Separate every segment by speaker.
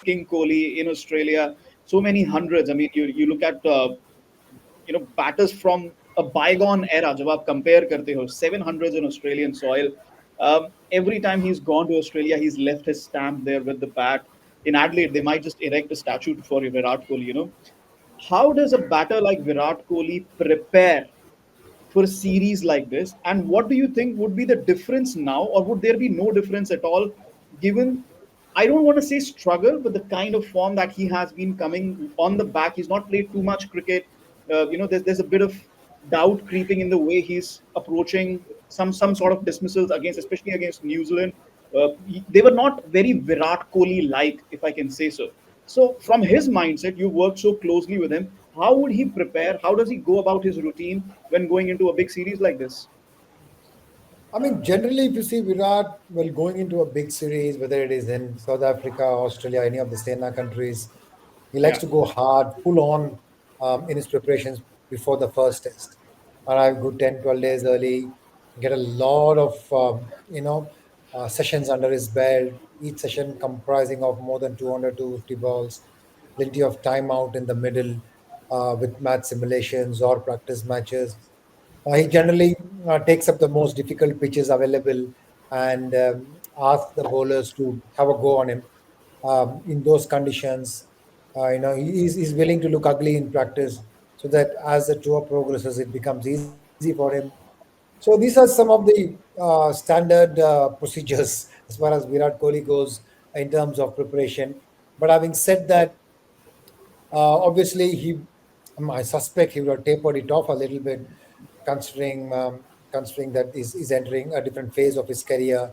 Speaker 1: King Kohli in Australia, so many hundreds. I mean, you look at batters from a bygone era. जब आप compare करते हो 700s in Australian soil. Every time he's gone to Australia, he's left his stamp there with the bat. In Adelaide, they might just erect a statue for Virat Kohli. How does a batter like Virat Kohli prepare for a series like this? And what do you think would be the difference now, or would there be no difference at all, given, I don't want to say struggle, but the kind of form that he has been coming on the back? He's not played too much cricket. There's a bit of doubt creeping in the way he's approaching some sort of dismissals against, especially against New Zealand. They were not very Virat Kohli like, if I can say so. So, from his mindset, you work so closely with him. How would he prepare? How does he go about his routine when going into a big series like this?
Speaker 2: I mean, generally, if you see Virat, well, going into a big series, whether it is in South Africa, Australia, any of the SENA countries, he likes
Speaker 1: Yeah,
Speaker 2: to go hard, full on in his preparations before the first test. Arrive good 10, 12 days early, get a lot of, sessions under his belt, each session comprising of more than 200 to 50 balls, plenty of time out in the middle with match simulations or practice matches. He generally takes up the most difficult pitches available and asks the bowlers to have a go on him in those conditions. He's willing to look ugly in practice so that as the tour progresses, it becomes easy for him. So these are some of the standard procedures as far as Virat Kohli goes in terms of preparation. But having said that, obviously, I suspect he would have tapered it off a little bit, considering considering that he's entering a different phase of his career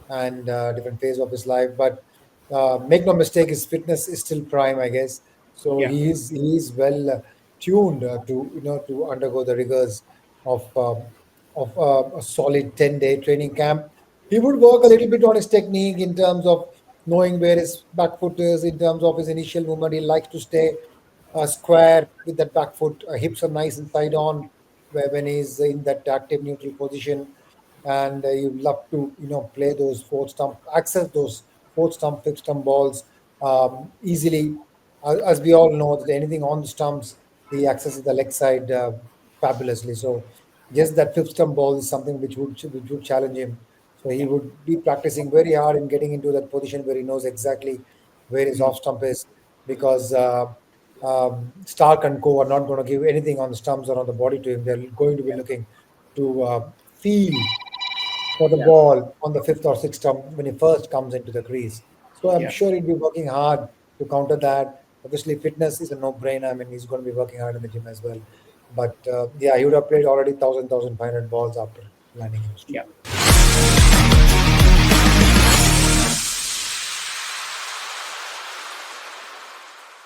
Speaker 2: and different phase of his life. But make no mistake, his fitness is still prime, I guess. So
Speaker 1: yeah,
Speaker 2: he is well tuned to to undergo the rigors of a solid 10-day training camp. He would work a little bit on his technique in terms of knowing where his back foot is, in terms of his initial movement. He likes to stay square with that back foot, hips are nice and side on when he's in that active neutral position. And you love to play those fourth stump, access those fourth stump, fifth stump balls easily. As we all know, that anything on the stumps, he accesses the leg side fabulously. So just that fifth stump ball is something which would challenge him. So he
Speaker 1: yeah.
Speaker 2: would be practicing very hard in getting into that position where he knows exactly where his
Speaker 1: Mhm.
Speaker 2: off stump is, because Stark and Co are not going to give anything on the stumps or on the body to him. They're going to be
Speaker 1: Yeah,
Speaker 2: looking to feel for the
Speaker 1: yeah,
Speaker 2: ball on the fifth or sixth stump when he first comes into the crease. So I'm
Speaker 1: yeah,
Speaker 2: sure he'll be working hard to counter that. Obviously, fitness is a no-brainer. I mean, he's going to be working hard in the gym as well. But yeah, he would have played already 1,500 balls after landing in
Speaker 1: yeah.
Speaker 2: Australia.